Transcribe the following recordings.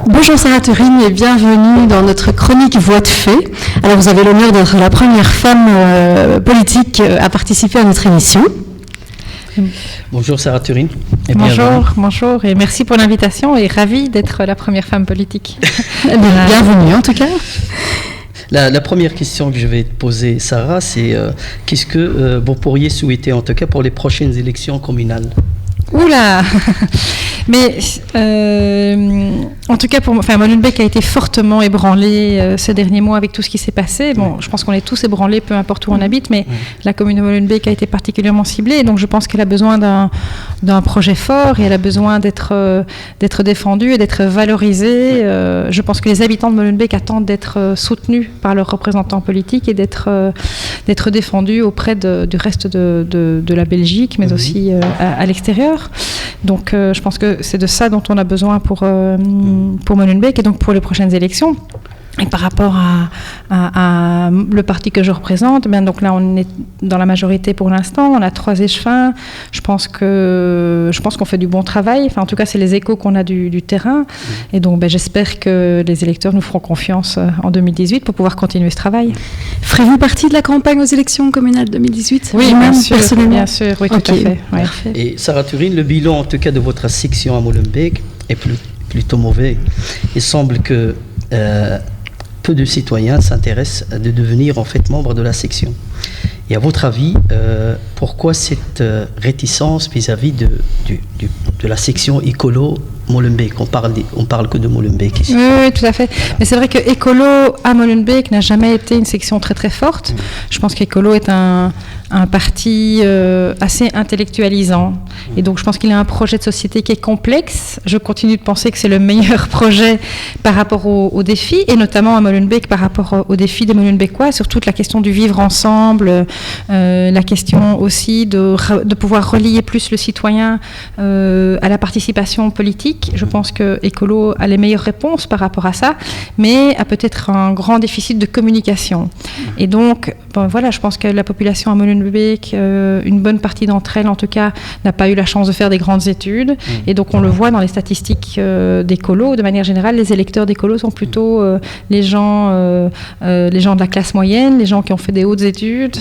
Bonjour Sarah Turine et bienvenue dans notre chronique Voix de Fée. Alors vous avez l'honneur d'être la première femme politique à participer à notre émission. Bonjour Sarah Turine. Bonjour et merci pour l'invitation et ravie d'être la première femme politique. Bienvenue en tout cas. La première question que je vais te poser, Sarah, c'est qu'est-ce que vous pourriez souhaiter, en tout cas pour les prochaines élections communales? Oula. Mais en tout cas, Molenbeek a été fortement ébranlé ces derniers mois avec tout ce qui s'est passé. Bon, je pense qu'on est tous ébranlés, peu importe où on habite, mais la commune de Molenbeek a été particulièrement ciblée. Et donc, je pense qu'elle a besoin d'un projet fort et elle a besoin d'être défendue et d'être valorisée. Je pense que les habitants de Molenbeek attendent d'être soutenus par leurs représentants politiques et d'être défendus auprès du reste de la Belgique, mais aussi à l'extérieur. Donc, je pense que c'est de ça dont on a besoin pour Molenbeek et donc pour les prochaines élections. Et par rapport à le parti que je représente, donc là on est dans la majorité pour l'instant, on a 3 échevins. Je pense qu'on fait du bon travail. Enfin, en tout cas, c'est les échos qu'on a du terrain. Et donc, j'espère que les électeurs nous feront confiance en 2018 pour pouvoir continuer ce travail. Ferez-vous partie de la campagne aux élections communales 2018? Oui, bien sûr, oui, tout à fait. Ouais. Et Sarah Turine, le bilan en tout cas de votre section à Molenbeek est plutôt mauvais. Il semble que peu de citoyens s'intéressent de devenir en fait membre de la section. Et à votre avis, pourquoi cette réticence vis-à-vis de la section écolo Molenbeek? On parle que de Molenbeek ici. Oui, tout à fait. Mais c'est vrai que écolo à Molenbeek n'a jamais été une section très très forte. Je pense qu'écolo est un parti assez intellectualisant. Et donc je pense qu'il a un projet de société qui est complexe. Je continue de penser que c'est le meilleur projet par rapport aux défis, et notamment à Molenbeek par rapport aux défis des Molenbeekois, sur toute la question du vivre ensemble, la question aussi de pouvoir relier plus le citoyen à la participation politique. Je pense que Écolo a les meilleures réponses par rapport à ça, mais a peut-être un grand déficit de communication. Et donc, je pense que la population à Molenbeek, une bonne partie d'entre elles, en tout cas, n'a pas eu la chance de faire des grandes études. Et donc, on le voit dans les statistiques d'Écolo. De manière générale, les électeurs d'Écolo sont plutôt les gens de la classe moyenne, les gens qui ont fait des hautes études.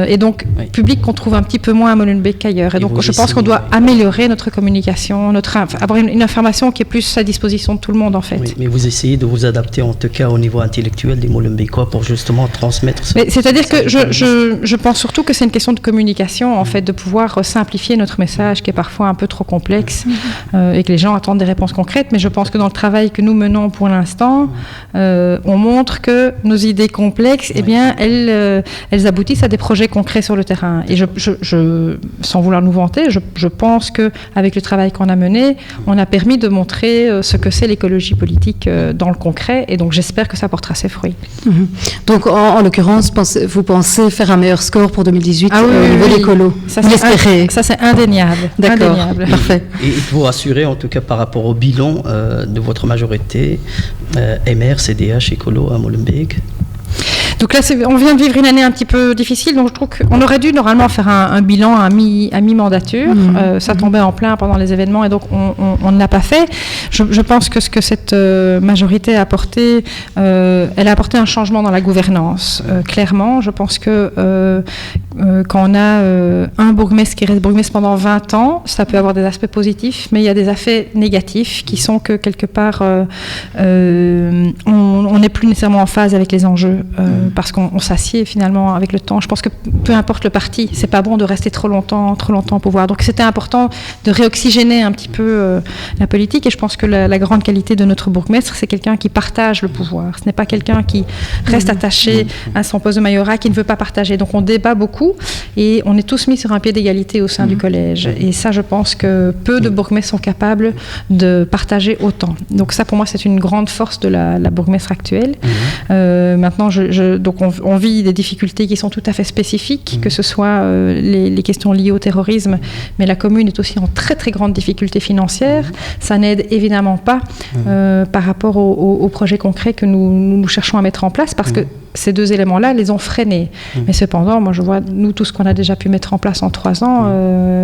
Et donc, public qu'on trouve un petit peu moins à Molenbeek qu'ailleurs. Et donc, je pense qu'on doit améliorer notre communication, avoir une information qui est plus à disposition de tout le monde, en fait. Oui, mais vous essayez de vous adapter, en tout cas, au niveau intellectuel des Molenbeekois pour justement transmettre ça. C'est-à-dire que je pense surtout que c'est une question de communication, en fait, de pouvoir simplifier notre message qui est parfois un peu trop complexe et que les gens attendent des réponses concrètes. Mais je pense que dans le travail que nous menons pour l'instant, on montre que nos idées complexes, elles aboutissent à des projets concrets sur le terrain. Et sans vouloir nous vanter, je pense qu'avec le travail qu'on a mené, on a permis de montrer ce que c'est l'écologie politique dans le concret. Et donc, j'espère que ça portera ses fruits. Donc, en l'occurrence, vous pensez faire un meilleur score pour 2018 au niveau de l'écolo? Ça, c'est indéniable. D'accord, indéniable. Parfait. Et vous rassurer, en tout cas, par rapport au bilan de votre majorité, MR, CDH, écolo à Molenbeek? Donc là, on vient de vivre une année un petit peu difficile, donc je trouve qu'on aurait dû normalement faire un bilan à mi-mandature. Ça tombait en plein pendant les événements et donc on ne l'a pas fait. Je pense que ce que cette majorité a apporté, elle a apporté un changement dans la gouvernance. Clairement, je pense que quand on a un bourgmestre qui reste bourgmestre pendant 20 ans, ça peut avoir des aspects positifs, mais il y a des effets négatifs qui sont que quelque part, on n'est plus nécessairement en phase avec les enjeux. Parce qu'on s'assied finalement avec le temps. Je pense que peu importe le parti, c'est pas bon de rester trop longtemps au pouvoir. Donc c'était important de réoxygéner un petit peu la politique, et je pense que la grande qualité de notre bourgmestre, c'est quelqu'un qui partage le pouvoir. Ce n'est pas quelqu'un qui reste attaché à son poste de majorat, qui ne veut pas partager. Donc on débat beaucoup et on est tous mis sur un pied d'égalité au sein du collège. Et ça, je pense que peu de bourgmestres sont capables de partager autant. Donc ça, pour moi, c'est une grande force de la bourgmestre actuelle. Maintenant, donc on vit des difficultés qui sont tout à fait spécifiques, que ce soit les questions liées au terrorisme, mais la commune est aussi en très très grande difficulté financière. Ça n'aide évidemment pas par rapport aux projets concrets que nous cherchons à mettre en place, parce que ces deux éléments-là les ont freinés. Mais cependant, moi je vois, nous, tout ce qu'on a déjà pu mettre en place en 3 ans,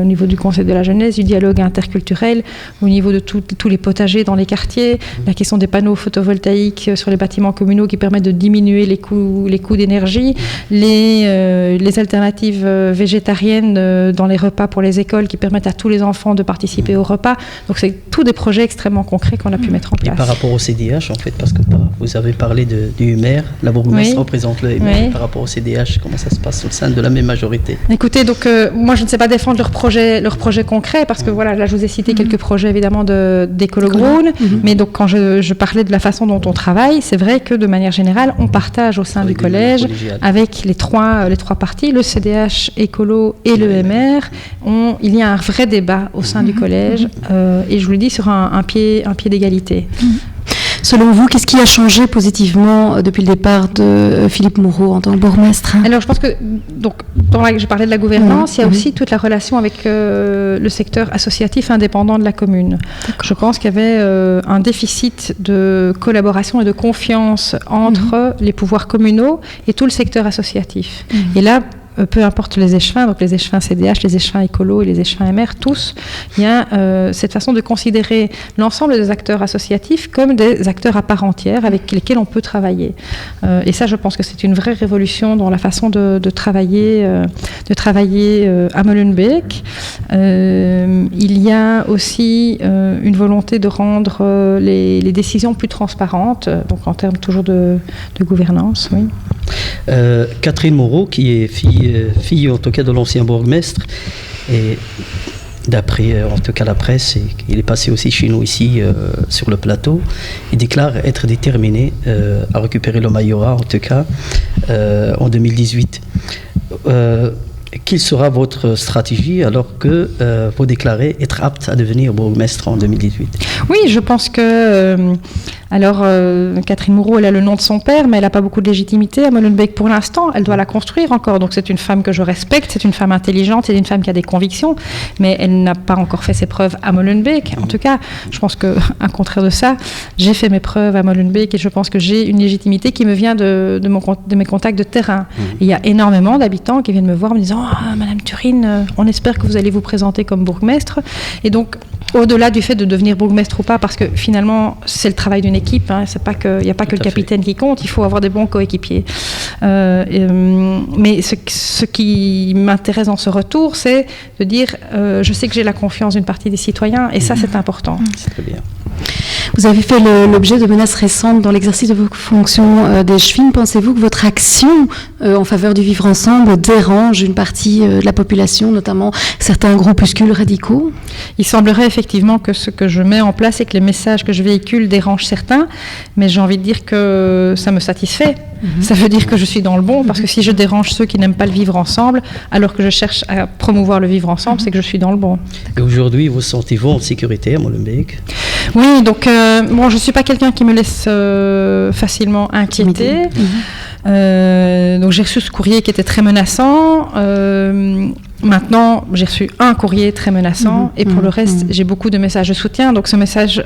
au niveau du Conseil de la jeunesse, du dialogue interculturel, au niveau de tous les potagers dans les quartiers, la question des panneaux photovoltaïques sur les bâtiments communaux qui permettent de diminuer les coûts d'énergie, les alternatives végétariennes dans les repas pour les écoles qui permettent à tous les enfants de participer au repas. Donc c'est tous des projets extrêmement concrets qu'on a pu mettre en place. Et par rapport au CDH, en fait, parce que vous avez parlé du maire, la bourgmestre représente le maire, par rapport au CDH, comment ça se passe au sein de la même majorité? Écoutez, donc moi je ne sais pas défendre leurs projets concrets, parce que voilà, là je vous ai cité quelques projets évidemment d'Ecolo Groen, mais donc quand je parlais de la façon dont on travaille, c'est vrai que de manière générale, on partage au sein du collège avec les trois partis, le CDH, Écolo et le MR. Il y a un vrai débat au sein du collège, et je vous le dis sur un pied d'égalité. Selon vous, qu'est-ce qui a changé positivement depuis le départ de Philippe Moureau en tant que bourgmestre? Alors, je pense que, donc, je parlais de la gouvernance, il y a aussi toute la relation avec le secteur associatif indépendant de la commune. Je pense qu'il y avait un déficit de collaboration et de confiance entre les pouvoirs communaux et tout le secteur associatif. Et là, peu importe les échevins, donc les échevins CDH, les échevins écolo et les échevins MR, tous, il y a cette façon de considérer l'ensemble des acteurs associatifs comme des acteurs à part entière avec lesquels on peut travailler. Et ça, je pense que c'est une vraie révolution dans la façon de travailler à Molenbeek. Il y a aussi une volonté de rendre les décisions plus transparentes, donc en termes toujours de gouvernance, oui. Catherine Moreau, qui est fille en tout cas de l'ancien bourgmestre, et d'après en tout cas la presse, et il est passé aussi chez nous ici sur le plateau, il déclare être déterminé à récupérer le majorat en tout cas en 2018. Quelle sera votre stratégie alors que vous déclarez être apte à devenir bourgmestre en 2018? Oui, je pense que Catherine Moreau, elle a le nom de son père, mais elle n'a pas beaucoup de légitimité à Molenbeek pour l'instant. Elle doit la construire encore. Donc c'est une femme que je respecte, c'est une femme intelligente, c'est une femme qui a des convictions, mais elle n'a pas encore fait ses preuves à Molenbeek. En tout cas, je pense qu'à contraire de ça, j'ai fait mes preuves à Molenbeek et je pense que j'ai une légitimité qui me vient de mes contacts de terrain. Il y a énormément d'habitants qui viennent me voir en me disant « Madame Turine, on espère que vous allez vous présenter comme bourgmestre ». Et donc, au-delà du fait de devenir bourgmestre ou pas, parce que finalement, c'est le travail d'une équipe, hein, il n'y a pas que le capitaine qui compte, il faut avoir des bons coéquipiers. Mais ce qui m'intéresse dans ce retour, c'est de dire, je sais que j'ai la confiance d'une partie des citoyens, et ça, c'est important. C'est très bien. Vous avez fait l'objet de menaces récentes dans l'exercice de vos fonctions d'échevine. Pensez-vous que votre action en faveur du vivre ensemble dérange une partie de la population, notamment certains groupuscules radicaux? Il semblerait effectivement que ce que je mets en place et que les messages que je véhicule dérangent certains, mais j'ai envie de dire que ça me satisfait. Ça veut dire que je suis dans le bon, parce que si je dérange ceux qui n'aiment pas le vivre ensemble, alors que je cherche à promouvoir le vivre ensemble, c'est que je suis dans le bon. Et aujourd'hui, vous sentez-vous en sécurité à Molenbeek? Oui, donc je ne suis pas quelqu'un qui me laisse facilement inquiéter. Donc j'ai reçu ce courrier qui était très menaçant. Maintenant, j'ai reçu un courrier très menaçant et pour le reste, j'ai beaucoup de messages de soutien. Donc ce message,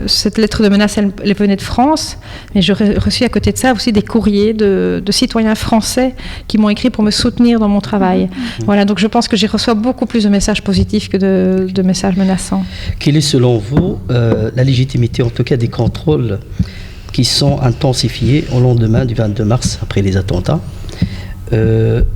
cette lettre de menace, elle venait de France, mais j'ai reçu à côté de ça aussi des courriers de citoyens français qui m'ont écrit pour me soutenir dans mon travail. Voilà, donc je pense que j'y reçois beaucoup plus de messages positifs que de messages menaçants. Quelle est selon vous la légitimité, en tout cas des contrôles qui sont intensifiés au lendemain du 22 mars après les attentats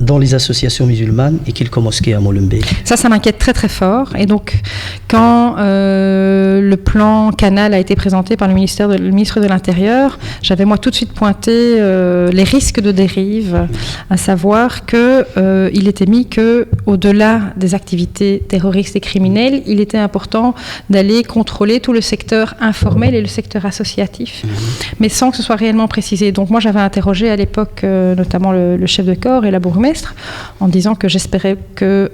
dans les associations musulmanes et quelques mosquées à Molenbeek? Ça m'inquiète très très fort. Et donc, quand le plan Canal a été présenté par le ministre de l'Intérieur, j'avais moi tout de suite pointé les risques de dérive, à savoir qu'il était mis qu'au-delà des activités terroristes et criminelles, il était important d'aller contrôler tout le secteur informel et le secteur associatif, mais sans que ce soit réellement précisé. Donc moi, j'avais interrogé à l'époque notamment le chef de Decor et la bourgmestre, en disant que j'espérais que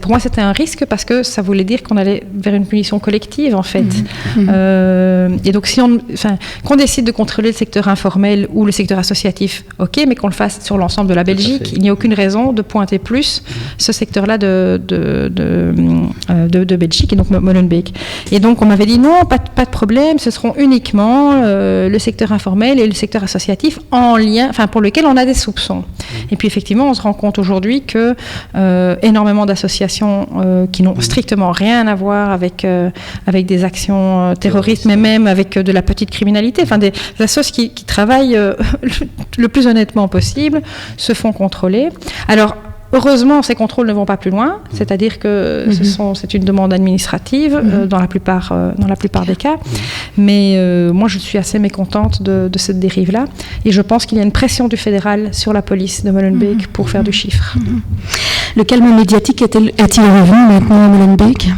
pour moi c'était un risque parce que ça voulait dire qu'on allait vers une punition collective en fait. Et donc qu'on décide de contrôler le secteur informel ou le secteur associatif, ok, mais qu'on le fasse sur l'ensemble de la Belgique. Il n'y a aucune raison de pointer plus ce secteur-là de Belgique, et donc Molenbeek. Et donc on m'avait dit non, pas de problème, ce seront uniquement le secteur informel et le secteur associatif pour lequel on a des soupçons. Et puis effectivement, on se rend compte aujourd'hui que énormément d'associations qui n'ont strictement rien à voir avec des actions terroristes, mais même avec de la petite criminalité, des associations qui travaillent le plus honnêtement possible, se font contrôler. Alors, heureusement, ces contrôles ne vont pas plus loin, c'est-à-dire que c'est une demande administrative dans la plupart des cas. Mais moi, je suis assez mécontente de cette dérive-là. Et je pense qu'il y a une pression du fédéral sur la police de Molenbeek pour faire du chiffre. Le calme médiatique est-il revenu maintenant à Molenbeek ?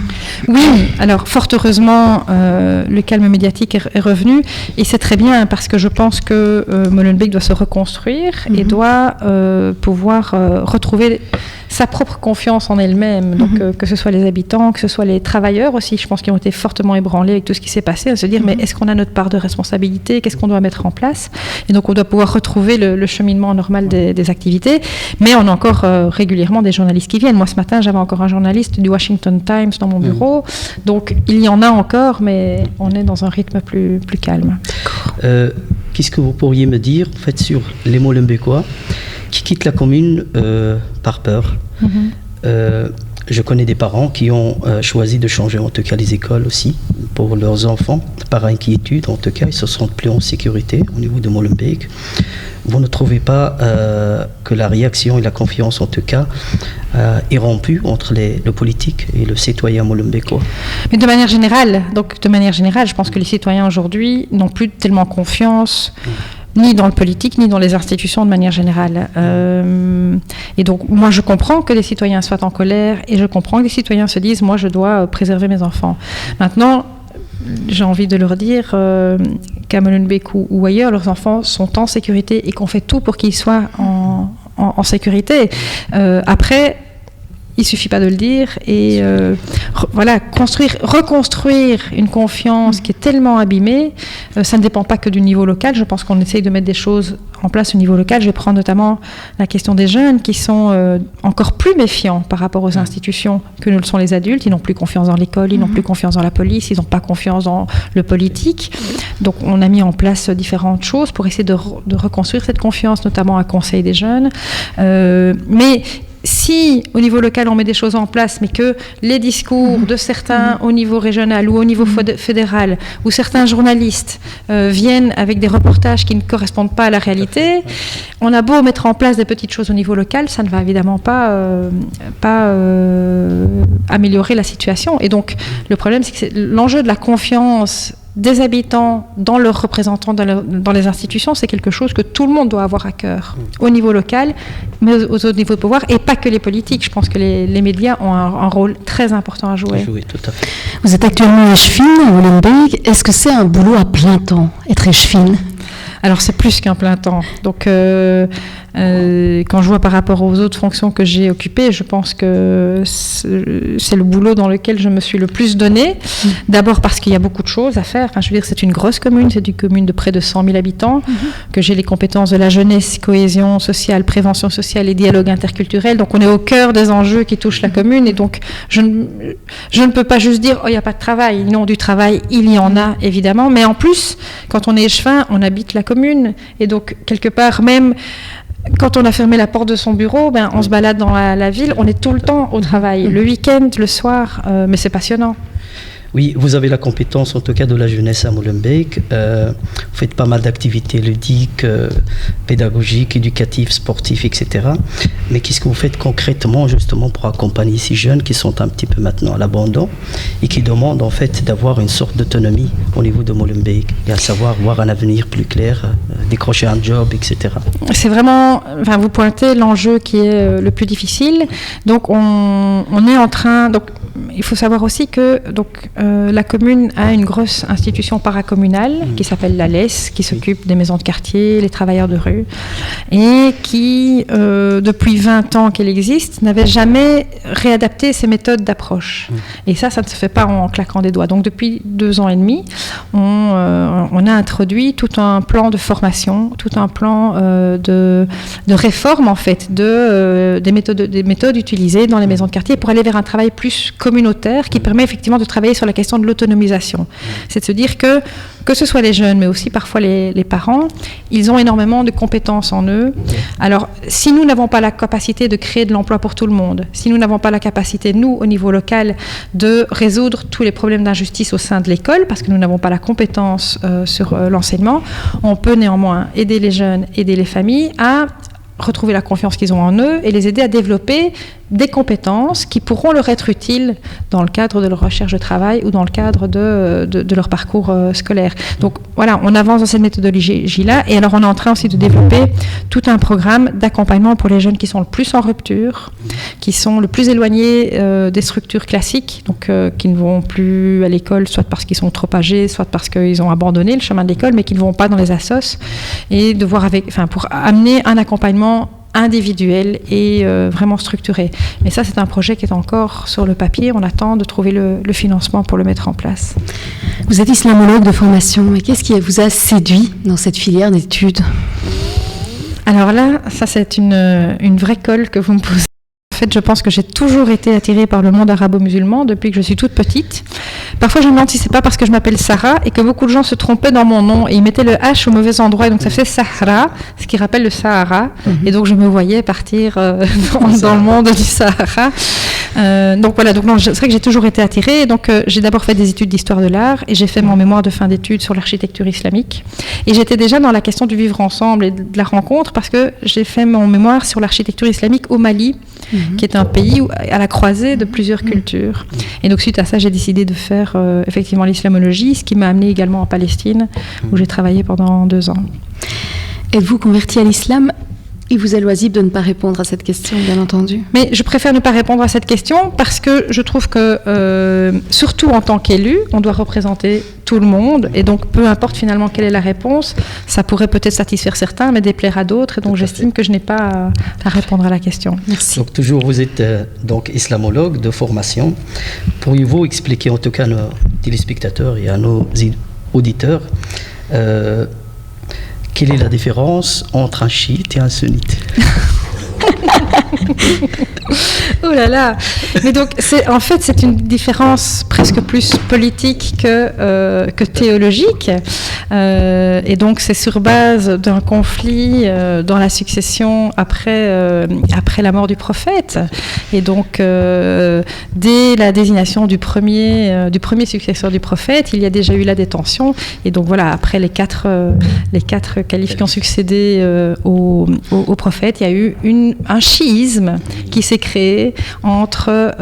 Oui, alors fort heureusement, le calme médiatique est revenu. Et c'est très bien parce que je pense que Molenbeek doit se reconstruire et doit pouvoir retrouver sa propre confiance en elle-même, donc que ce soit les habitants, que ce soit les travailleurs aussi, je pense qu'ils ont été fortement ébranlés avec tout ce qui s'est passé, à se dire mais est-ce qu'on a notre part de responsabilité, qu'est-ce qu'on doit mettre en place, et donc on doit pouvoir retrouver le cheminement normal des activités, mais on a encore régulièrement des journalistes qui viennent. Moi ce matin j'avais encore un journaliste du Washington Times dans mon bureau, donc il y en a encore, mais on est dans un rythme plus calme. Qu'est-ce que vous pourriez me dire en fait sur les Molenbeekois qui quittent la commune par peur? Je connais des parents qui ont choisi de changer en tout cas les écoles aussi pour leurs enfants, par inquiétude en tout cas, ils se sentent plus en sécurité au niveau de Molenbeek. Vous ne trouvez pas que la réaction et la confiance en tout cas est rompue entre le politique et le citoyen molenbeekois? Mais de manière générale, je pense que les citoyens aujourd'hui n'ont plus tellement confiance ni dans le politique, ni dans les institutions de manière générale. Et donc, moi, je comprends que les citoyens soient en colère et je comprends que les citoyens se disent « moi, je dois préserver mes enfants ». Maintenant, j'ai envie de leur dire qu'à Molenbeek ou ailleurs, leurs enfants sont en sécurité et qu'on fait tout pour qu'ils soient en sécurité. Après, il ne suffit pas de le dire et reconstruire une confiance qui est tellement abîmée, ça ne dépend pas que du niveau local. Je pense qu'on essaye de mettre des choses en place au niveau local. Je vais prendre notamment la question des jeunes qui sont encore plus méfiants par rapport aux institutions que ne le sont les adultes. Ils n'ont plus confiance dans l'école, ils n'ont plus confiance dans la police, ils n'ont pas confiance dans le politique. Donc on a mis en place différentes choses pour essayer de reconstruire cette confiance, notamment à Conseil des jeunes. Mais si au niveau local on met des choses en place, mais que les discours de certains au niveau régional ou au niveau fédéral, ou certains journalistes viennent avec des reportages qui ne correspondent pas à la réalité, on a beau mettre en place des petites choses au niveau local, ça ne va évidemment pas améliorer la situation. Et donc le problème, c'est que c'est l'enjeu de la confiance des habitants dans leurs représentants, dans les institutions, c'est quelque chose que tout le monde doit avoir à cœur, au niveau local, mais aux autres niveaux de pouvoir, et pas que les politiques. Je pense que les médias ont un rôle très important à jouer. Oui, tout à fait. Vous êtes actuellement échevine à Molenbeek. Est-ce que c'est un boulot à plein temps, être échevine ? Alors c'est plus qu'un plein temps. Donc quand je vois par rapport aux autres fonctions que j'ai occupées, je pense que c'est le boulot dans lequel je me suis le plus donnée. D'abord parce qu'il y a beaucoup de choses à faire. Enfin, je veux dire, c'est une grosse commune, c'est une commune de près de 100 000 habitants, que j'ai les compétences de la jeunesse, cohésion sociale, prévention sociale et dialogue interculturel. Donc on est au cœur des enjeux qui touchent la commune. Et donc je ne peux pas juste dire « oh, il n'y a pas de travail ». Non, du travail, il y en a évidemment. Mais en plus, quand on est échevin, on habite la commune. Et donc, quelque part, même quand on a fermé la porte de son bureau, on se balade dans la ville, on est tout le temps au travail, le week-end, le soir, mais c'est passionnant. Oui, vous avez la compétence en tout cas de la jeunesse à Molenbeek. Vous faites pas mal d'activités ludiques, pédagogiques, éducatives, sportives, etc. Mais qu'est-ce que vous faites concrètement justement pour accompagner ces jeunes qui sont un petit peu maintenant à l'abandon et qui demandent en fait d'avoir une sorte d'autonomie au niveau de Molenbeek et à savoir voir un avenir plus clair, décrocher un job, etc. C'est vraiment, vous pointez l'enjeu qui est le plus difficile. Donc on est en train, donc il faut savoir aussi que la commune a une grosse institution paracommunale qui s'appelle la LES, qui s'occupe des maisons de quartier, les travailleurs de rue, et qui, depuis 20 ans qu'elle existe, n'avait jamais réadapté ses méthodes d'approche. Et ça ne se fait pas en claquant des doigts. Donc depuis 2 ans et demi, on a introduit tout un plan de formation, tout un plan de réforme en fait des méthodes utilisées dans les maisons de quartier pour aller vers un travail plus communautaire qui permet effectivement de travailler sur la question de l'autonomisation. C'est de se dire que ce soit les jeunes mais aussi parfois les parents, ils ont énormément de compétences en eux. Alors si nous n'avons pas la capacité de créer de l'emploi pour tout le monde, si nous n'avons pas la capacité nous au niveau local de résoudre tous les problèmes d'injustice au sein de l'école parce que nous n'avons pas la compétence sur l'enseignement, on peut néanmoins aider les jeunes, aider les familles à retrouver la confiance qu'ils ont en eux et les aider à développer des compétences qui pourront leur être utiles dans le cadre de leur recherche de travail ou dans le cadre de leur parcours scolaire. Donc voilà, on avance dans cette méthodologie-là et alors on est en train aussi de développer tout un programme d'accompagnement pour les jeunes qui sont le plus en rupture, qui sont le plus éloignés des structures classiques, donc qui ne vont plus à l'école soit parce qu'ils sont trop âgés, soit parce qu'ils ont abandonné le chemin de l'école mais qui ne vont pas dans les assos et de voir pour amener un accompagnement individuel et vraiment structuré. Mais ça, c'est un projet qui est encore sur le papier. On attend de trouver le financement pour le mettre en place. Vous êtes islamologue de formation, mais qu'est-ce qui vous a séduit dans cette filière d'études ? Alors là, ça c'est une vraie colle que vous me posez. En fait, je pense que j'ai toujours été attirée par le monde arabo-musulman depuis que je suis toute petite. Parfois, je me demande si c'est pas parce que je m'appelle Sarah et que beaucoup de gens se trompaient dans mon nom et ils mettaient le H au mauvais endroit. Et donc, ça fait Sahara, ce qui rappelle le Sahara. Et donc, je me voyais partir dans le monde du Sahara. Donc voilà, c'est vrai que j'ai toujours été attirée. Donc, j'ai d'abord fait des études d'histoire de l'art et j'ai fait mon mémoire de fin d'études sur l'architecture islamique. Et j'étais déjà dans la question du vivre ensemble et de la rencontre parce que j'ai fait mon mémoire sur l'architecture islamique au Mali, qui est un pays à la croisée de plusieurs cultures. Et donc, suite à ça, j'ai décidé de faire effectivement l'islamologie, ce qui m'a amenée également en Palestine, où j'ai travaillé pendant 2 ans. Êtes-vous convertie à l'islam ? Il vous est loisible de ne pas répondre à cette question, bien entendu. Mais je préfère ne pas répondre à cette question parce que je trouve que, surtout en tant qu'élu, on doit représenter tout le monde. Et donc, peu importe finalement quelle est la réponse, ça pourrait peut-être satisfaire certains, mais déplaire à d'autres. Et donc, j'estime que je n'ai pas à répondre à la question. Merci. Donc, toujours, vous êtes donc islamologue de formation. Pourriez-vous expliquer, en tout cas à nos téléspectateurs et à nos auditeurs, quelle est la différence entre un chiite et un sunnite ? Oh là là. Mais donc, c'est une différence presque plus politique que théologique. Et donc, c'est sur base d'un conflit dans la succession après la mort du prophète. Et donc, dès la désignation du premier successeur du prophète, il y a déjà eu la détention. Et donc, voilà, après les quatre califes qui ont succédé au prophète, il y a eu un chiisme qui s'est créé entre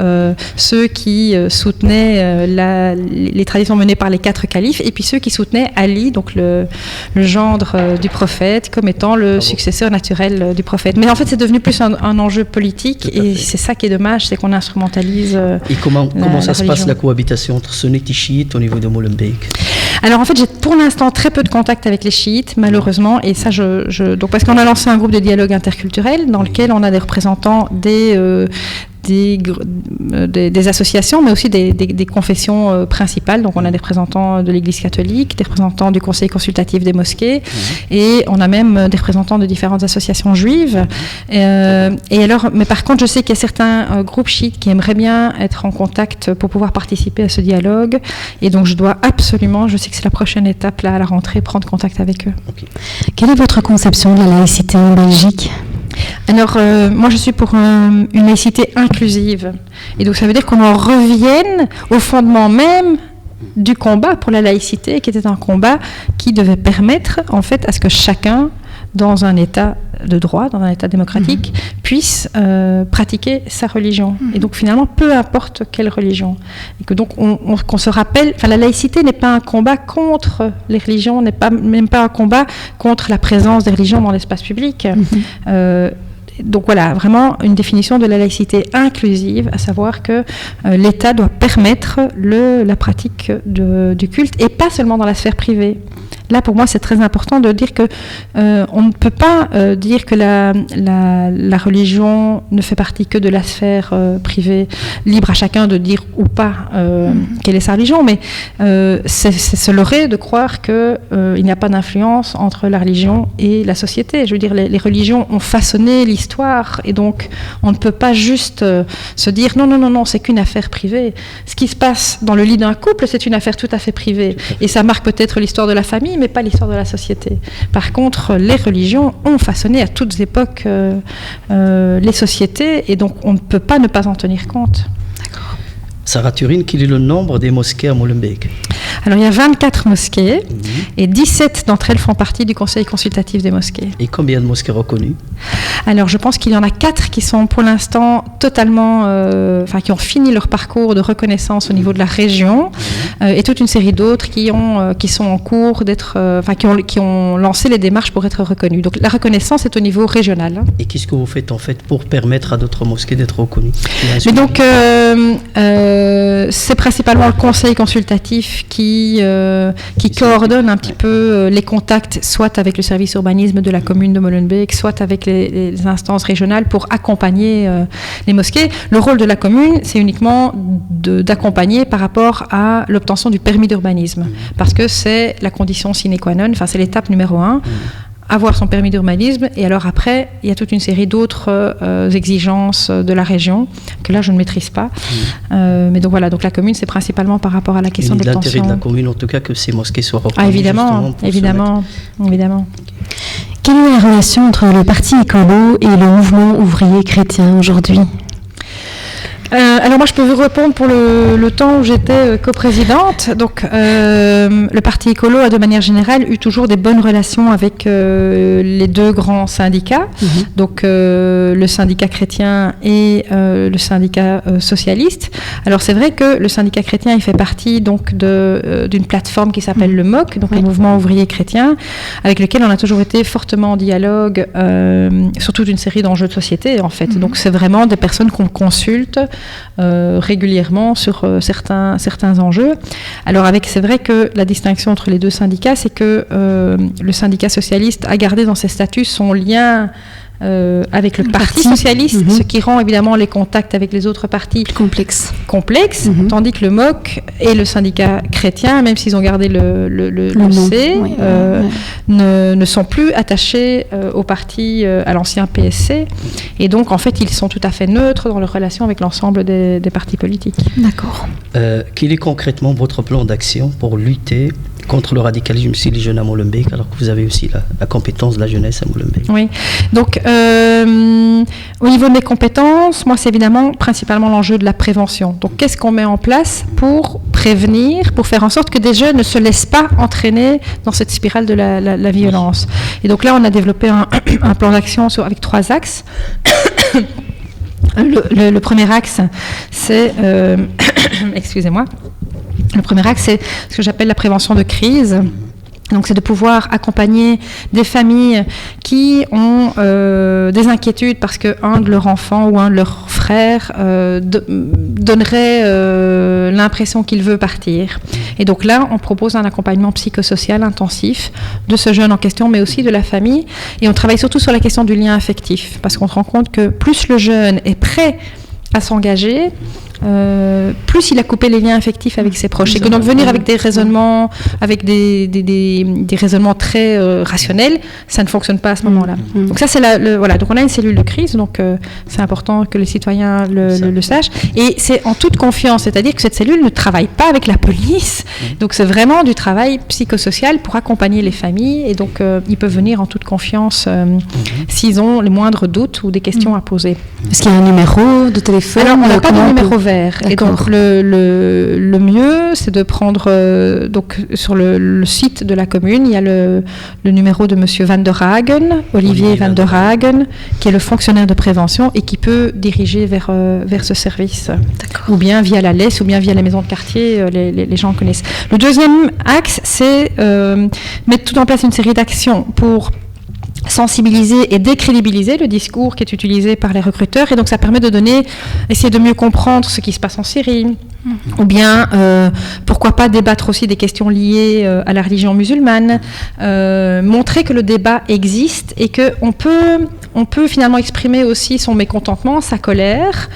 ceux qui soutenaient les traditions menées par les 4 califes et puis ceux qui soutenaient Ali, donc le gendre du prophète, comme étant le successeur naturel du prophète. Mais en fait, c'est devenu plus un enjeu politique et c'est ça qui est dommage, c'est qu'on instrumentalise Et comment ça se passe la cohabitation entre sunnites et chiites au niveau de Molenbeek ? Alors en fait, j'ai pour l'instant très peu de contact avec les chiites, malheureusement, et ça, donc parce qu'on a lancé un groupe de dialogue interculturel dans lequel on a des représentants des associations, mais aussi des confessions principales. Donc on a des représentants de l'Église catholique, des représentants du Conseil consultatif des mosquées, et on a même des représentants de différentes associations juives. Et alors, mais par contre, je sais qu'il y a certains groupes chiites qui aimeraient bien être en contact pour pouvoir participer à ce dialogue, et donc je dois absolument, je sais que c'est la prochaine étape là à la rentrée, prendre contact avec eux. Okay. Quelle est votre conception de la laïcité en Belgique ? Alors, moi, je suis pour une laïcité inclusive. Et donc, ça veut dire qu'on en revienne au fondement même du combat pour la laïcité, qui était un combat qui devait permettre, en fait, à ce que chacun, dans un État de droit, dans un État démocratique, puisse pratiquer sa religion. Et donc, finalement, peu importe quelle religion. Et que donc, qu'on se rappelle, la laïcité n'est pas un combat contre les religions, même pas un combat contre la présence des religions dans l'espace public. donc voilà, vraiment une définition de la laïcité inclusive, à savoir que l'État doit permettre la pratique du culte, et pas seulement dans la sphère privée. Là, pour moi, c'est très important de dire que on ne peut pas dire que la religion ne fait partie que de la sphère privée, libre à chacun de dire ou pas quelle est sa religion, mais c'est se leurrer de croire qu'il n'y a pas d'influence entre la religion et la société. Je veux dire, les religions ont façonné l'histoire, et donc on ne peut pas juste se dire non, c'est qu'une affaire privée. Ce qui se passe dans le lit d'un couple, c'est une affaire tout à fait privée, et ça marque peut-être l'histoire de la famille, mais pas l'histoire de la société. Par contre, les religions ont façonné à toutes époques les sociétés, et donc on ne peut pas ne pas en tenir compte. Sarah Turin, quel est le nombre des mosquées à Molenbeek? Alors il y a 24 mosquées, et 17 d'entre elles font partie du conseil consultatif des mosquées. Et combien de mosquées reconnues? Alors je pense qu'il y en a 4 qui sont pour l'instant totalement, qui ont fini leur parcours de reconnaissance au niveau de la région, et toute une série d'autres qui sont en cours d'être, qui ont lancé les démarches pour être reconnues. Donc la reconnaissance est au niveau régional. Et qu'est-ce que vous faites en fait pour permettre à d'autres mosquées d'être reconnues? Mais donc c'est principalement le conseil consultatif qui coordonne un petit peu les contacts, soit avec le service urbanisme de la commune de Molenbeek, soit avec les instances régionales, pour accompagner les mosquées. Le rôle de la commune, c'est uniquement d'accompagner par rapport à l'obtention du permis d'urbanisme, parce que c'est la condition sine qua non, c'est l'étape numéro 1. Avoir son permis d'urbanisme, et alors après il y a toute une série d'autres exigences de la région que là je ne maîtrise pas, mais donc voilà, donc la commune, c'est principalement par rapport à la question de l'obtention. L'intérêt de la commune en tout cas que ces mosquées soient reconnues. Évidemment. Quelle est la relation entre le parti écolo et le mouvement ouvrier chrétien aujourd'hui? Alors moi je peux vous répondre pour le temps où j'étais coprésidente. Donc le parti écolo a de manière générale eu toujours des bonnes relations avec les deux grands syndicats, donc le syndicat chrétien et le syndicat socialiste. Alors c'est vrai que le syndicat chrétien, il fait partie donc d'une plateforme qui s'appelle le MOC, donc le mouvement ouvrier chrétien, avec lequel on a toujours été fortement en dialogue sur toute une série d'enjeux de société en fait. Donc c'est vraiment des personnes qu'on consulte régulièrement sur certains enjeux. Alors c'est vrai que la distinction entre les deux syndicats, c'est que le syndicat socialiste a gardé dans ses statuts son lien avec le Parti socialiste, ce qui rend évidemment les contacts avec les autres partis complexes, tandis que le MOC et le syndicat chrétien, même s'ils ont gardé le C, ne sont plus attachés au parti, à l'ancien PSC, et donc en fait ils sont tout à fait neutres dans leur relation avec l'ensemble des partis politiques. D'accord. Quel est concrètement votre plan d'action pour lutter contre le radicalisme chez les jeunes à Molenbeek, alors que vous avez aussi la compétence de la jeunesse à Molenbeek? Oui, donc au niveau de mes compétences, moi c'est évidemment principalement l'enjeu de la prévention. Donc qu'est-ce qu'on met en place pour prévenir, pour faire en sorte que des jeunes ne se laissent pas entraîner dans cette spirale de la violence? Et donc là on a développé un plan d'action avec 3 axes. Le premier axe, c'est excusez-moi. Le premier axe, c'est ce que j'appelle la prévention de crise. Donc, c'est de pouvoir accompagner des familles qui ont des inquiétudes parce qu'un de leurs enfants ou un de leurs frères donnerait l'impression qu'il veut partir. Et donc là, on propose un accompagnement psychosocial intensif de ce jeune en question, mais aussi de la famille. Et on travaille surtout sur la question du lien affectif, parce qu'on se rend compte que plus le jeune est prêt à s'engager, plus il a coupé les liens affectifs avec ses proches. Et que donc venir avec des raisonnements, avec des raisonnements très rationnels, ça ne fonctionne pas à ce moment-là. Donc ça c'est voilà. Donc on a une cellule de crise, donc c'est important que les citoyens le sachent. Et c'est en toute confiance, c'est-à-dire que cette cellule ne travaille pas avec la police. Donc c'est vraiment du travail psychosocial pour accompagner les familles. Et donc ils peuvent venir en toute confiance s'ils ont les moindres doutes ou des questions à poser. Est-ce qu'il y a un numéro de téléphone? Alors on n'a pas de numéro vert. Et donc le mieux, c'est de prendre donc sur le site de la commune, il y a le numéro de Monsieur Van der Hagen, Olivier Van der Hagen, qui est le fonctionnaire de prévention et qui peut diriger vers ce service. Ou bien via la LES, ou bien via les maisons de quartier, les gens connaissent. Le deuxième axe, c'est mettre tout en place une série d'actions pour sensibiliser et décrédibiliser le discours qui est utilisé par les recruteurs. Et donc, ça permet essayer de mieux comprendre ce qui se passe en Syrie. Ou bien, pourquoi pas débattre aussi des questions liées à la religion musulmane, montrer que le débat existe et qu'on peut finalement exprimer aussi son mécontentement, sa colère,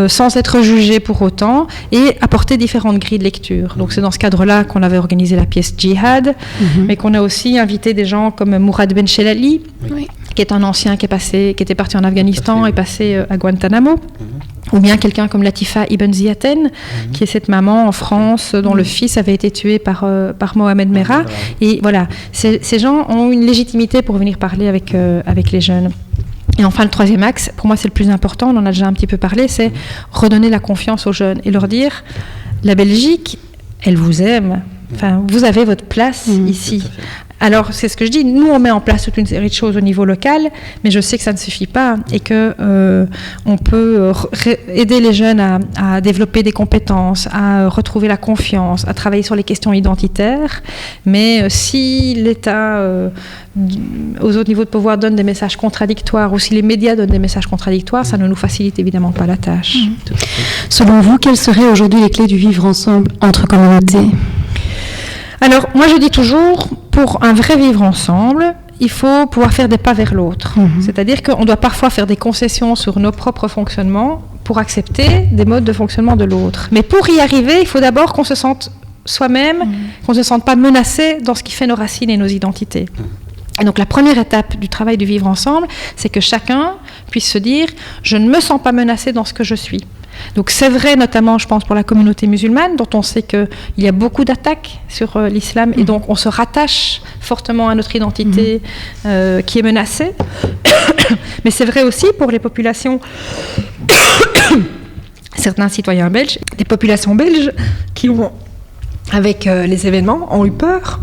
sans être jugé pour autant, et apporter différentes grilles de lecture. Donc c'est dans ce cadre-là qu'on avait organisé la pièce Djihad, mais qu'on a aussi invité des gens comme Mourad Ben Chelali, qui est un ancien qui était parti en Afghanistan et passé à Guantanamo. Ou bien quelqu'un comme Latifa Ibn Ziaten, qui est cette maman en France dont le fils avait été tué par Mohamed Merah. Et voilà, ces gens ont une légitimité pour venir parler avec les jeunes. Et enfin, le troisième axe, pour moi c'est le plus important, on en a déjà un petit peu parlé, c'est redonner la confiance aux jeunes et leur dire, la Belgique, elle vous aime. Enfin, vous avez votre place ici. Alors, c'est ce que je dis, nous on met en place toute une série de choses au niveau local, mais je sais que ça ne suffit pas et que on peut aider les jeunes à développer des compétences, à retrouver la confiance, à travailler sur les questions identitaires, mais si l'État aux autres niveaux de pouvoir donne des messages contradictoires ou si les médias donnent des messages contradictoires, ça ne nous facilite évidemment pas la tâche. Selon vous, quelles seraient aujourd'hui les clés du vivre ensemble entre communautés ? Alors, moi je dis toujours, pour un vrai vivre ensemble, il faut pouvoir faire des pas vers l'autre. C'est-à-dire qu'on doit parfois faire des concessions sur nos propres fonctionnements pour accepter des modes de fonctionnement de l'autre. Mais pour y arriver, il faut d'abord qu'on se sente soi-même, qu'on ne se sente pas menacé dans ce qui fait nos racines et nos identités. Et donc la première étape du travail du vivre ensemble, c'est que chacun puisse se dire « je ne me sens pas menacé dans ce que je suis ». Donc c'est vrai notamment, je pense, pour la communauté musulmane, dont on sait qu'il y a beaucoup d'attaques sur l'islam, et donc on se rattache fortement à notre identité qui est menacée. Mais c'est vrai aussi pour les populations, certains citoyens belges, des populations belges qui ont, avec les événements, ont eu peur.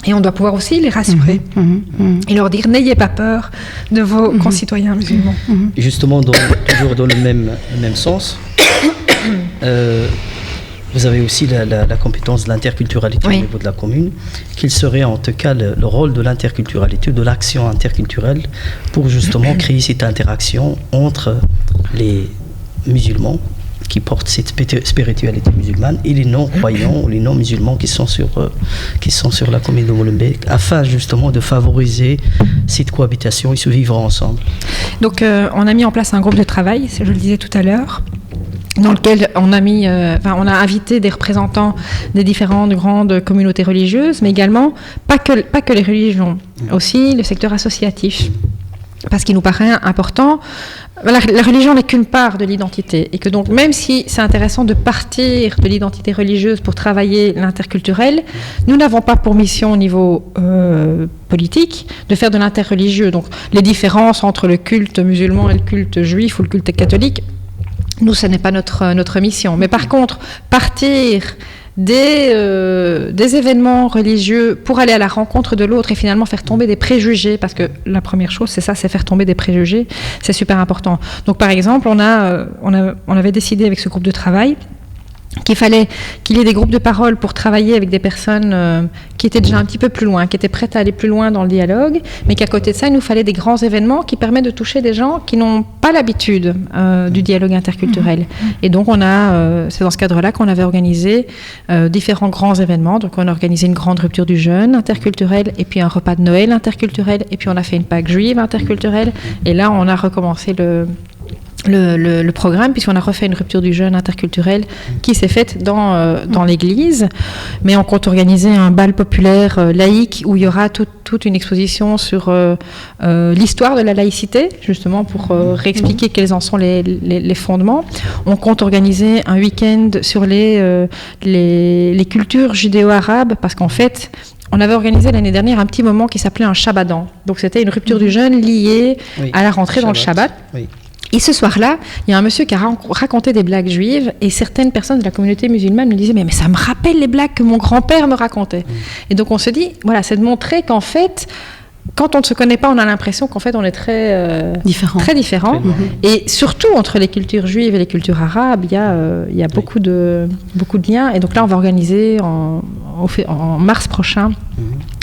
Et on doit pouvoir aussi les rassurer et leur dire n'ayez pas peur de vos concitoyens musulmans. Justement, toujours dans le même sens, vous avez aussi la compétence de l'interculturalité au niveau de la commune, qu'il serait en tout cas le rôle de l'interculturalité, de l'action interculturelle pour justement créer cette interaction entre les musulmans qui portent cette spiritualité musulmane et les non-croyants ou les non-musulmans qui sont sur la commune de Molenbeek, afin justement de favoriser cette cohabitation et ce vivre ensemble. Donc on a mis en place un groupe de travail, je le disais tout à l'heure, dans lequel on a invité des représentants des différentes grandes communautés religieuses, mais également pas que les religions, aussi le secteur associatif. Parce qu'il nous paraît important, la religion n'est qu'une part de l'identité, et que donc même si c'est intéressant de partir de l'identité religieuse pour travailler l'interculturel, nous n'avons pas pour mission au niveau politique de faire de l'interreligieux. Donc les différences entre le culte musulman et le culte juif ou le culte catholique, nous, ce n'est pas notre mission. Mais par contre, partir des événements religieux pour aller à la rencontre de l'autre et finalement faire tomber des préjugés, parce que la première chose c'est ça, c'est faire tomber des préjugés, c'est super important. Donc par exemple on avait décidé avec ce groupe de travail qu'il fallait qu'il y ait des groupes de parole pour travailler avec des personnes qui étaient déjà un petit peu plus loin, qui étaient prêtes à aller plus loin dans le dialogue, mais qu'à côté de ça, il nous fallait des grands événements qui permettent de toucher des gens qui n'ont pas l'habitude du dialogue interculturel. Et donc, c'est dans ce cadre-là qu'on avait organisé différents grands événements. Donc, on a organisé une grande rupture du jeûne interculturel, et puis un repas de Noël interculturel, et puis on a fait une Pâques juive interculturelle, et là, on a recommencé le programme, puisqu'on a refait une rupture du jeûne interculturel qui s'est faite dans l'église, mais on compte organiser un bal populaire laïque où il y aura toute une exposition sur l'histoire de la laïcité, justement pour réexpliquer quels en sont les fondements. On compte organiser un week-end sur les cultures judéo-arabes, parce qu'en fait on avait organisé l'année dernière un petit moment qui s'appelait un Shabbadan. Donc c'était une rupture du jeûne liée à la rentrée dans le Shabbat. Et ce soir-là, il y a un monsieur qui a raconté des blagues juives, et certaines personnes de la communauté musulmane me disaient « mais ça me rappelle les blagues que mon grand-père me racontait ». Et donc on se dit, voilà, c'est de montrer qu'en fait, quand on ne se connaît pas, on a l'impression qu'en fait on est très différent. Et surtout entre les cultures juives et les cultures arabes, il y a beaucoup de liens. Et donc là, on va organiser en mars prochain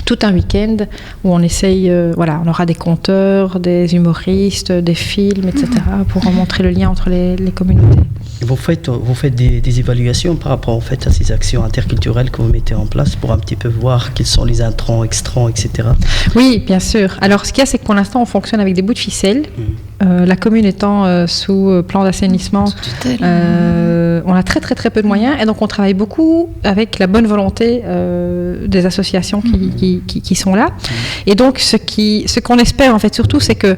tout un week-end où on essaye, on aura des conteurs, des humoristes, des films, etc., pour montrer le lien entre les communautés. Et vous faites des évaluations par rapport en fait, à ces actions interculturelles que vous mettez en place pour un petit peu voir quels sont les intrants, extrants, etc. Oui, bien sûr. Alors, ce qu'il y a, c'est que pour l'instant, on fonctionne avec des bouts de ficelle. La commune étant sous plan d'assainissement, on a très, très, très peu de moyens. Et donc, on travaille beaucoup avec la bonne volonté des associations qui sont là. Et donc, ce qu'on espère, en fait, surtout, c'est que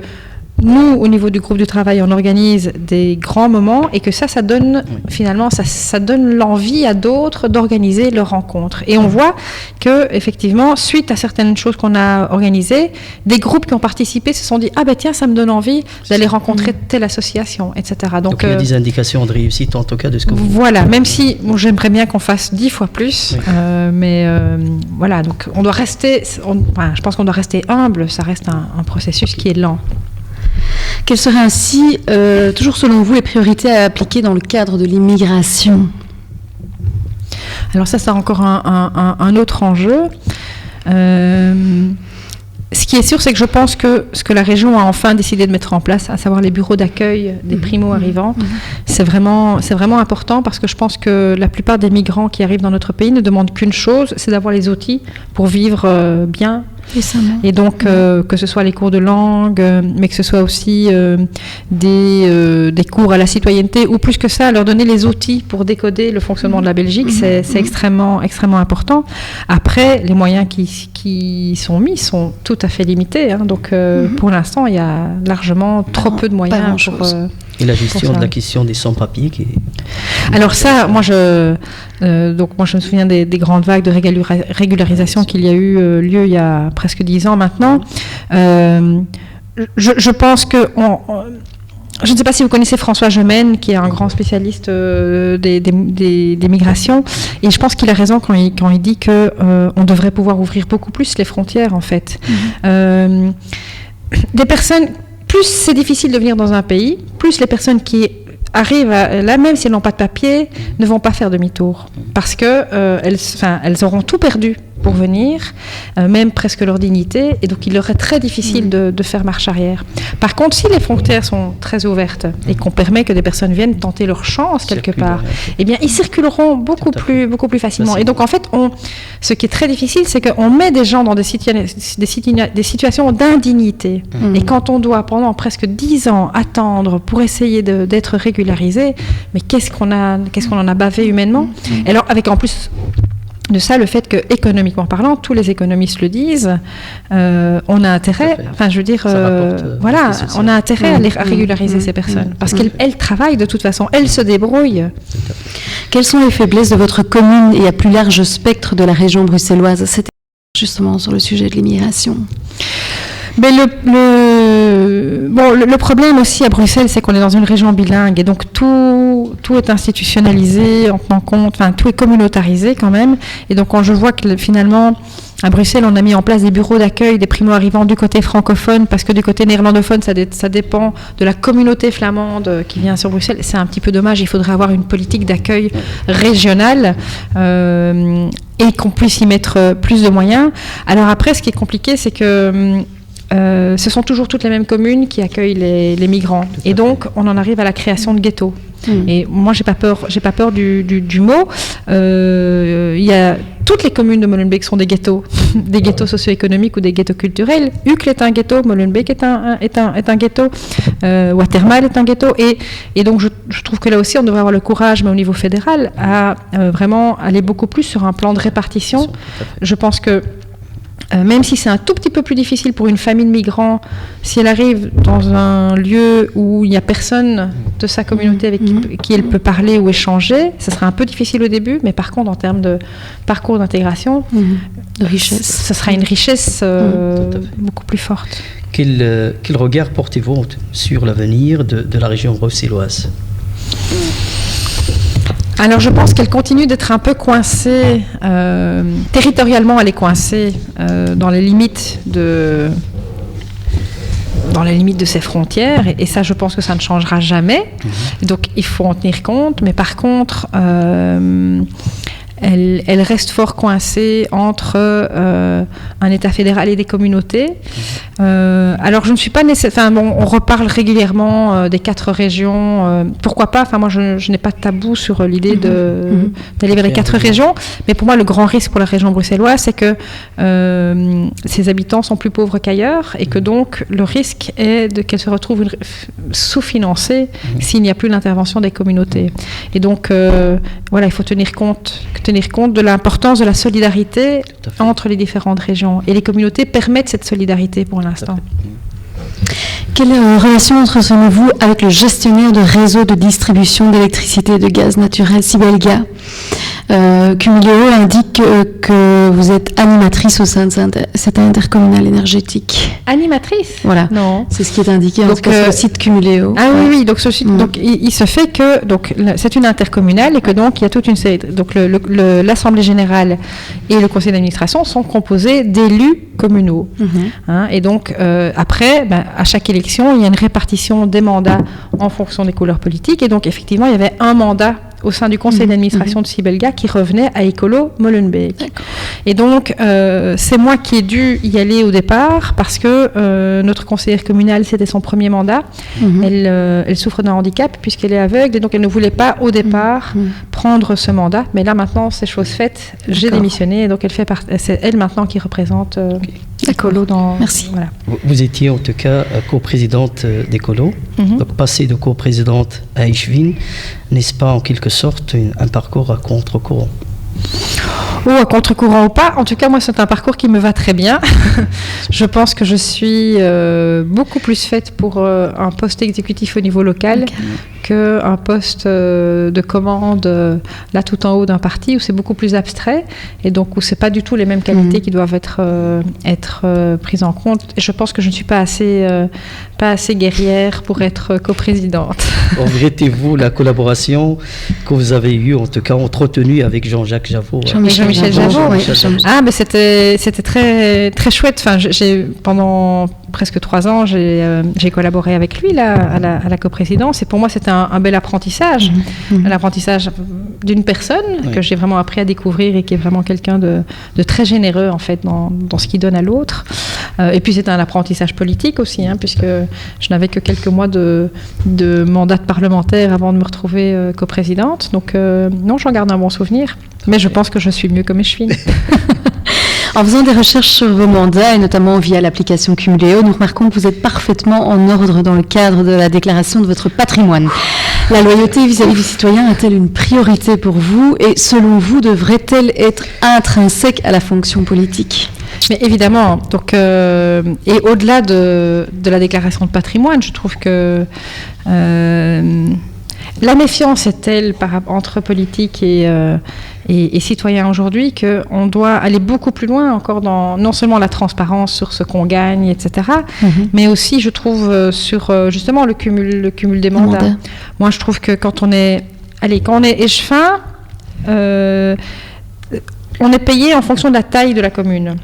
nous, au niveau du groupe de travail, on organise des grands moments et que ça donne finalement, ça donne l'envie à d'autres d'organiser leurs rencontres. Et on voit que effectivement, suite à certaines choses qu'on a organisées, des groupes qui ont participé se sont dit tiens, ça me donne envie d'aller rencontrer telle association, etc. Donc il y a des indications de réussite en tout cas de ce que vous. Voilà, même si j'aimerais bien qu'on fasse 10 fois plus, mais voilà, donc on doit rester. Je pense qu'on doit rester humble. Ça reste un processus qui est lent. Quelles seraient ainsi, toujours selon vous, les priorités à appliquer dans le cadre de l'immigration ? Alors ça, c'est encore un autre enjeu. Ce qui est sûr, c'est que je pense que ce que la région a enfin décidé de mettre en place, à savoir les bureaux d'accueil des primo-arrivants, c'est vraiment important parce que je pense que la plupart des migrants qui arrivent dans notre pays ne demandent qu'une chose, c'est d'avoir les outils pour vivre bien. Et donc, que ce soit les cours de langue, mais que ce soit aussi des cours à la citoyenneté, ou plus que ça, leur donner les outils pour décoder le fonctionnement de la Belgique, c'est extrêmement, extrêmement important. Après, les moyens qui sont mis sont tout à fait limités. Donc, pour l'instant, il y a largement trop peu de moyens pour... Et la gestion de la question des sans-papiers qui est... Alors ça, moi je me souviens des grandes vagues de régularisation qu'il y a eu lieu il y a presque 10 ans maintenant. Je pense que... je ne sais pas si vous connaissez François Gemène, qui est un grand spécialiste des migrations, et je pense qu'il a raison quand il dit qu'on devrait pouvoir ouvrir beaucoup plus les frontières, en fait. Des personnes... Plus c'est difficile de venir dans un pays, plus les personnes qui arrivent là, même si elles n'ont pas de papier, ne vont pas faire demi-tour. Parce que elles auront tout perdu pour venir, même presque leur dignité, et donc il leur est très difficile de faire marche arrière. Par contre, si les frontières sont très ouvertes et qu'on permet que des personnes viennent tenter leur chance quelque part, eh bien, ils circuleront beaucoup plus facilement. Et donc, en fait, ce qui est très difficile, c'est qu'on met des gens dans des situations d'indignité. Et quand on doit, pendant presque 10 ans, attendre pour essayer d'être régularisé, mais qu'est-ce qu'on en a bavé humainement ? Et alors, avec en plus... de ça, le fait que, économiquement parlant, tous les économistes le disent, on a intérêt, on a intérêt à régulariser ces personnes, parce qu'elles travaillent de toute façon, elles se débrouillent. Quelles sont les faiblesses de votre commune et à plus large spectre de la région bruxelloise ? C'était justement sur le sujet de l'immigration. Mais le problème aussi à Bruxelles, c'est qu'on est dans une région bilingue et donc tout est institutionnalisé en tenant compte, tout est communautarisé quand même. Et donc quand je vois que finalement à Bruxelles, on a mis en place des bureaux d'accueil des primo-arrivants du côté francophone parce que du côté néerlandophone, ça dépend de la communauté flamande qui vient sur Bruxelles. C'est un petit peu dommage, il faudrait avoir une politique d'accueil régionale et qu'on puisse y mettre plus de moyens. Alors après, ce qui est compliqué, c'est que ce sont toujours toutes les mêmes communes qui accueillent les migrants. Et donc, on en arrive à la création de ghettos. Et moi, j'ai pas peur du mot. Il y a toutes les communes de Molenbeek sont des ghettos socio-économiques ou des ghettos culturels. Uccle est un ghetto, Molenbeek est un ghetto, Watermal est un ghetto. Et donc, je trouve que là aussi, on devrait avoir le courage, mais au niveau fédéral, à vraiment aller beaucoup plus sur un plan de répartition. Je pense que même si c'est un tout petit peu plus difficile pour une famille de migrants, si elle arrive dans un lieu où il n'y a personne de sa communauté avec qui elle peut parler ou échanger, ça sera un peu difficile au début, mais par contre, en termes de parcours d'intégration, de richesse, ça sera une richesse beaucoup plus forte. Quel regard portez-vous sur l'avenir de la région bruxelloise ? Alors je pense qu'elle continue d'être un peu coincée, territorialement elle est coincée dans les limites de ses frontières, et ça je pense que ça ne changera jamais, donc il faut en tenir compte, mais par contre elle reste fort coincée entre un État fédéral et des communautés. Alors je ne suis pas nécessairement... on reparle régulièrement des 4 régions. Pourquoi pas? Enfin, moi, je n'ai pas de tabou sur l'idée d'aller vers les 4 régions. Mais pour moi, le grand risque pour la région bruxelloise, c'est que ses habitants sont plus pauvres qu'ailleurs et que donc le risque est qu'elle se retrouve sous-financée s'il n'y a plus l'intervention des communautés. Et donc, voilà, il faut tenir compte de l'importance de la solidarité entre les différentes régions. Et les communautés permettent cette solidarité pour l'instant. Quelle relation entretenez-vous avec le gestionnaire de réseau de distribution d'électricité et de gaz naturel, Sibelga? Cumuléo indique que vous êtes animatrice au sein de cette intercommunale énergétique. Animatrice? Voilà. Non. C'est ce qui est indiqué en tout cas sur le site Cumuléo. Ah oui, donc ce site, donc il se fait que c'est une intercommunale et que donc il y a toute une série. Donc l'Assemblée générale et le conseil d'administration sont composés d'élus communaux. Et donc après, à chaque élection, il y a une répartition des mandats en fonction des couleurs politiques. Et donc effectivement, il y avait un mandat au sein du conseil d'administration de Sibelga qui revenait à Écolo Molenbeek. Et donc, c'est moi qui ai dû y aller au départ parce que notre conseillère communale, c'était son premier mandat. Elle souffre d'un handicap puisqu'elle est aveugle et donc elle ne voulait pas au départ prendre ce mandat. Mais là, maintenant, c'est chose faite. J'ai démissionné et donc c'est elle maintenant qui représente Écolo dans... Merci. Voilà. Vous étiez en tout cas coprésidente d'Écolo, donc passée de coprésidente à Eschwin, n'est-ce pas en quelque sorte un parcours à contre-courant? À contre-courant ou pas, en tout cas moi c'est un parcours qui me va très bien. Je pense que je suis beaucoup plus faite pour un poste exécutif au niveau local qu'un poste de commande là tout en haut d'un parti où c'est beaucoup plus abstrait et donc où c'est pas du tout les mêmes qualités qui doivent être prises en compte. Et je pense que je ne suis pas assez guerrière pour être coprésidente. Regrettez-vous la collaboration que vous avez eue, en tout cas entretenue avec Jean-Jacques Javot? Jean-Michel Javot, oui. Ah, mais c'était très très chouette. Enfin, pendant presque 3 ans, j'ai collaboré avec lui là à la coprésidence et pour moi c'était un bel apprentissage, l'apprentissage d'une personne que j'ai vraiment appris à découvrir et qui est vraiment quelqu'un de très généreux en fait dans ce qu'il donne à l'autre. Et puis c'était un apprentissage politique aussi, puisque je n'avais que quelques mois de mandat de parlementaire avant de me retrouver coprésidente. Donc non, j'en garde un bon souvenir. Mais je pense que je suis mieux comme Eschwin. En faisant des recherches sur vos mandats, et notamment via l'application Cumuléo, nous remarquons que vous êtes parfaitement en ordre dans le cadre de la déclaration de votre patrimoine. La loyauté vis-à-vis du citoyen est-elle une priorité pour vous? Et selon vous, devrait-elle être intrinsèque à la fonction politique? Mais évidemment, donc, et au-delà de la déclaration de patrimoine, je trouve que la méfiance est telle entre politique et citoyens aujourd'hui qu'on doit aller beaucoup plus loin encore dans non seulement la transparence sur ce qu'on gagne, etc., mais aussi, je trouve, sur justement le cumul des mandats. Moi, je trouve que quand on est échevin, on est payé en fonction de la taille de la commune.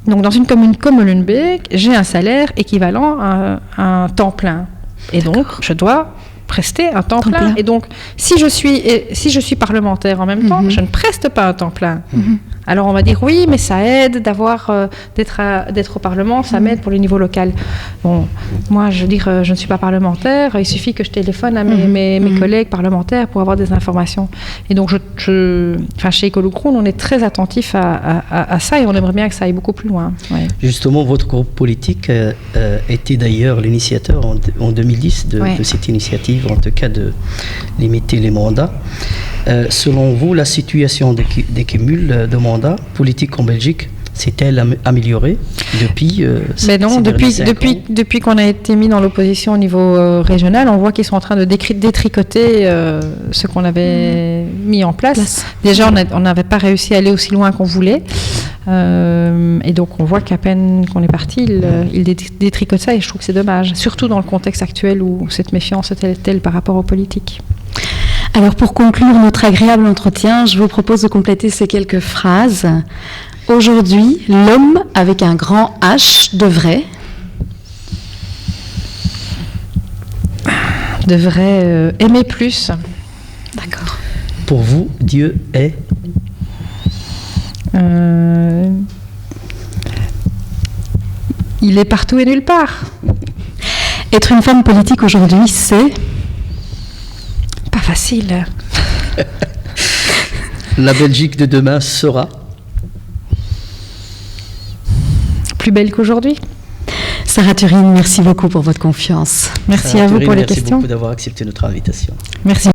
Donc, dans une commune comme Molenbeek, j'ai un salaire équivalent à un temps plein. Et donc, je dois prester un temps plein. Et donc, si je suis parlementaire en même temps, je ne preste pas un temps plein. Alors on va dire oui, mais ça aide d'être au Parlement, ça m'aide pour le niveau local. Bon, moi je veux dire, je ne suis pas parlementaire, il suffit que je téléphone à mes collègues parlementaires pour avoir des informations. Et donc chez Écolo Croon, on est très attentif à ça et on aimerait bien que ça aille beaucoup plus loin. Ouais. Justement, votre groupe politique était d'ailleurs l'initiateur en 2010 de cette initiative, en tout cas de limiter les mandats. Selon vous, la situation des cumuls de mandats politiques en Belgique s'est-elle améliorée depuis Mais non, depuis qu'on a été mis dans l'opposition au niveau régional, on voit qu'ils sont en train de détricoter ce qu'on avait mis en place. Déjà, on n'avait pas réussi à aller aussi loin qu'on voulait. Et donc, on voit qu'à peine qu'on est parti, ils détricotent ça et je trouve que c'est dommage. Surtout dans le contexte actuel où cette méfiance est telle par rapport aux politiques. Alors, pour conclure notre agréable entretien, je vous propose de compléter ces quelques phrases. Aujourd'hui, l'homme avec un grand H devrait aimer plus. D'accord. Pour vous, Dieu est Il est partout et nulle part. Être une femme politique aujourd'hui, c'est pas facile. La Belgique de demain sera plus belle qu'aujourd'hui. Sarah Turin, merci beaucoup pour votre confiance. Merci à vous pour les questions. Merci beaucoup d'avoir accepté notre invitation. Merci.